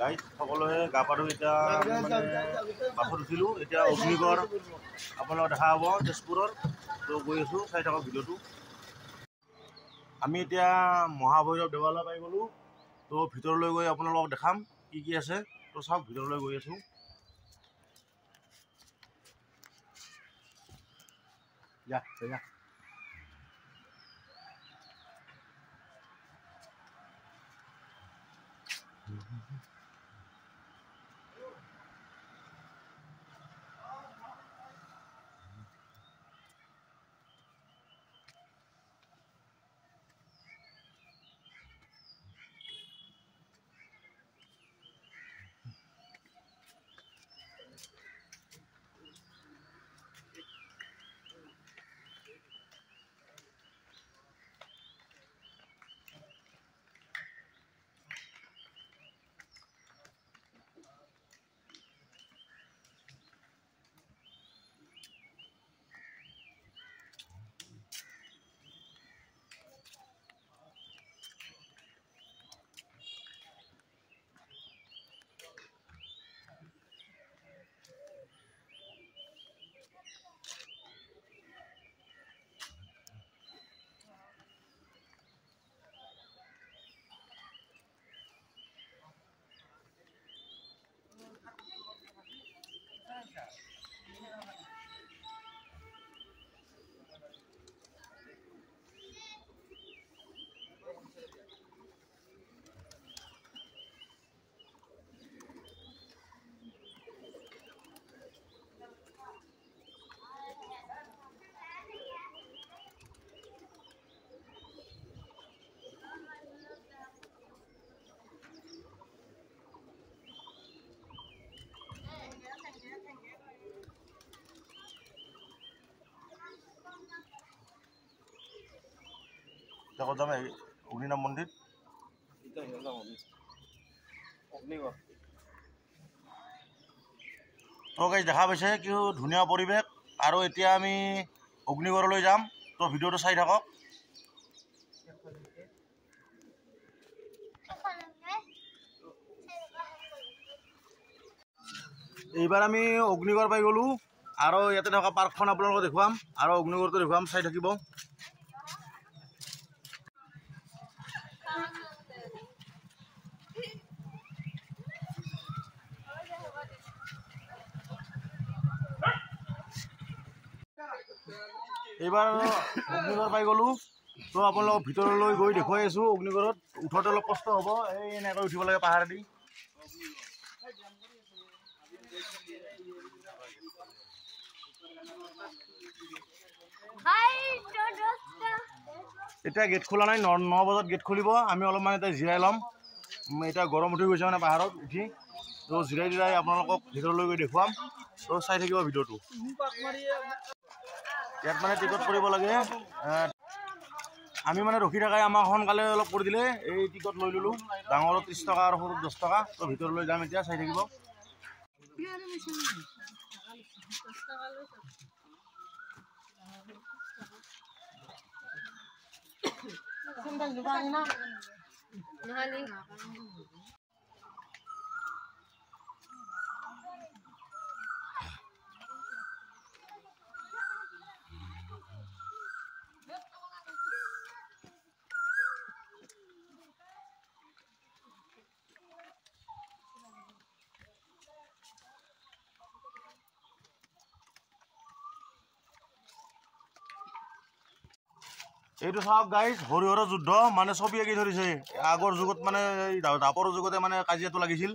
Guide সকলোৱে গা পা ধুই এতিয়া মানে বাছত উঠিলোঁ। এতিয়া অগ্নিগড় আপোনালোকক দেখা হ'ব তেজপুৰৰ। তো গৈ আছোঁ, চাই থাকক ভিডিঅ'টো। আমি এতিয়া মহাভৈৰৱ দেৱালয় পাই গ'লোঁ। তো ভিতৰলৈ গৈ আপোনালোকক দেখাম কি কি আছে। তো চাওক, ভিতৰলৈ গৈ আছোঁ। যা দেখো যাম অগ্নিনাভ মন্দিৰ। তো গাইজ দেখা পাইছে কি ধুনীয়া পৰিৱেশ। আৰু এতিয়া আমি অগ্নিগড়লৈ যাম। তো ভিডিঅ'টো চাই থাকক। এইবাৰ আমি অগ্নিগড় পাই গ'লোঁ। আৰু ইয়াতে থকা পাৰ্কখন আপোনালোকক দেখুৱাম আৰু অগ্নিগড়টো দেখুৱাম, চাই থাকিব। এইবাৰ অগ্নিগড় পাই গ'লোঁ। তো আপোনালোকক ভিতৰলৈ গৈ দেখুৱাই আছোঁ। অগ্নিগড়ত উঠোঁতে অলপ কষ্ট হ'ব, এই এনেকৈ উঠিব লাগে পাহাৰেদি। এতিয়া গেট খোলা নাই, 9 বজাত গেট খুলিব। আমি অলপমান এতিয়া জিৰাই ল'ম। এতিয়া গৰম উঠি গৈছে মানে পাহাৰত উঠি। তো জিৰাই আপোনালোকক ভিতৰলৈ গৈ দেখুৱাম। তো চাই থাকিব ভিডিঅ'টো। ইয়াত মানে টিকট কৰিব লাগে। আমি মানে ৰখি থাকাই আমাক সোনকালে অলপ কৰি দিলে। এই টিকট লৈ ল'লোঁ, ডাঙৰত 30 টকা আৰু সৰুত 10 টকা। তো ভিতৰলৈ যাম এতিয়া, চাই থাকিব। এইটো চাওক গাইজ, হৰিহৰৰ যুদ্ধ মানে ছবি আঁকি ধৰিছে। আগৰ যুগত মানে দাপৰৰ যুগতে মানে কাজিয়াটো লাগিছিল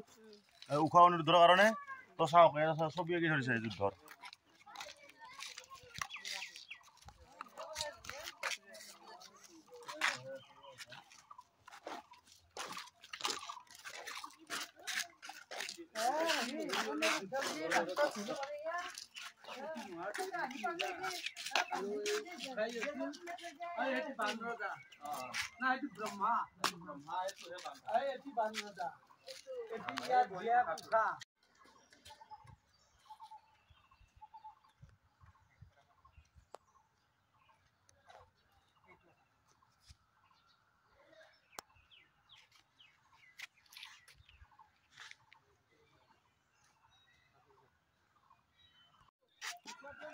উষা অনিৰুদ্ধৰ কাৰণে। তো চাওক, ছবি আঁকি ধৰিছে যুদ্ধৰ।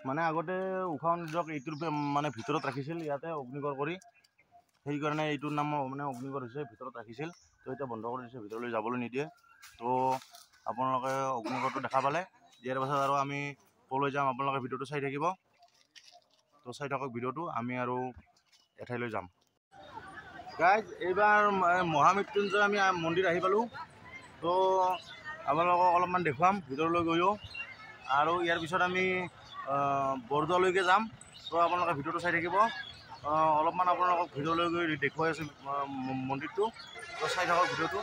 মানে আগতে উষা অনিৰুদ্ধক এইটোৰ মানে ভিতৰত ৰাখিছিল, ইয়াতে অগ্নিগড় কৰি, সেইকাৰণে এইটোৰ নাম মানে অগ্নিগড় হৈছে, ভিতৰত ৰাখিছিল। তো এতিয়া বন্ধ কৰি দিছে, ভিতৰলৈ যাবলৈ নিদিয়ে। তো আপোনালোকে অগ্নিগড়টো দেখা পালে, ইয়াৰ পাছত আৰু আমি ক'লৈ যাম আপোনালোকে ভিডিঅ'টো চাই থাকিব। তো চাই থাকক ভিডিঅ'টো, আমি আৰু এঠাইলৈ যাম। গাইজ, এইবাৰ মহামৃত্যুঞ্জয় আমি মন্দিৰ আহি পালোঁ। তো আপোনালোকক অলপমান দেখুৱাম ভিতৰলৈ গৈও, আৰু ইয়াৰ পিছত আমি বৰদোৱালৈকে যাম। তো আপোনালোকে ভিডিঅ'টো চাই থাকিব। অলপমান আপোনালোকক ভিডিঅ'লৈ গৈ দেখুৱাই আছোঁ মন্দিৰটো। তো চাই থাকক ভিডিঅ'টো।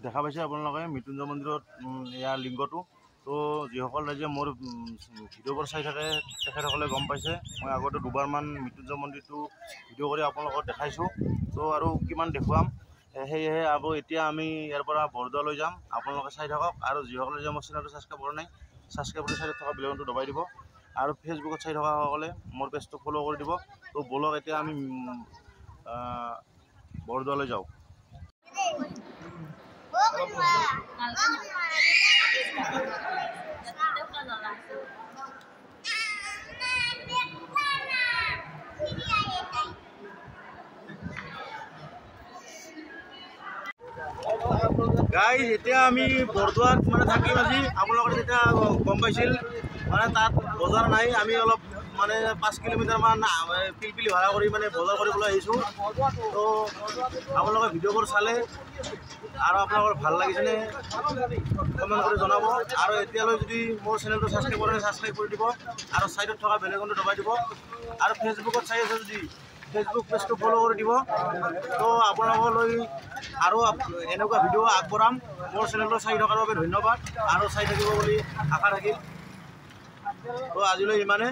দেখা পাইছে আপোনালোকে মৃত্যুঞ্জয় মন্দিৰত ইয়াৰ লিংগটো। তো যিসকল ৰাইজে মোৰ ভিডিঅ'বোৰ চাই থাকে তেখেতসকলে গম পাইছে, মই আগতে দুবাৰমান মৃত্যুঞ্জয় মন্দিৰটো ভিডিঅ' কৰি আপোনালোকক দেখাইছোঁ। তো আৰু কিমান দেখুৱাম, সেয়েহে আকৌ এতিয়া আমি ইয়াৰ পৰা বৰদোৱালৈ যাম। আপোনালোকে চাই থাকক, আৰু যিসকলে যে মোৰ চেনেলটো ছাবস্ক্ৰাইব কৰা নাই, ছাবস্ক্ৰাইব কৰি চাইডত থকা বেল আইকনটো দবাই দিব, আৰু ফেচবুকত চাই থকাসকলে মোৰ পেজটো ফ'ল' কৰি দিব। তো ব'লক এতিয়া আমি বৰদোৱালৈ যাওঁ। গাইজ, এতিয়া আমি বৰদোৱাত মানে থাকিম আজি। আপোনালোকে যেতিয়া গম পাইছিল, মানে তাত বজাৰ নাই, আমি অলপ মানে 5 কিলোমিটাৰমান পিলপিলি ভাড়া কৰি মানে বজাৰ কৰিবলৈ আহিছোঁ। তো আপোনালোকে ভিডিঅ'বোৰ চালে আৰু আপোনালোকৰ ভাল লাগিছেনে কমেণ্ট কৰি জনাব, আৰু এতিয়ালৈ যদি মোৰ চেনেলটো ছাবস্ক্ৰাইব কৰা নাই ছাবস্ক্ৰাইব কৰি দিব, আৰু ছাইডত থকা বেল আইকনটো দবাই দিব, আৰু ফেচবুকত চাই আছে যদি ফেচবুক পেজটো ফ'ল' কৰি দিব। তো আপোনালোকলৈ আৰু এনেকুৱা ভিডিঅ' আগবঢ়াম। মোৰ চেনেলটো চাই থকাৰ বাবে ধন্যবাদ, আৰু চাই থাকিব বুলি আশা থাকিল। তো আজিলৈ ইমানে।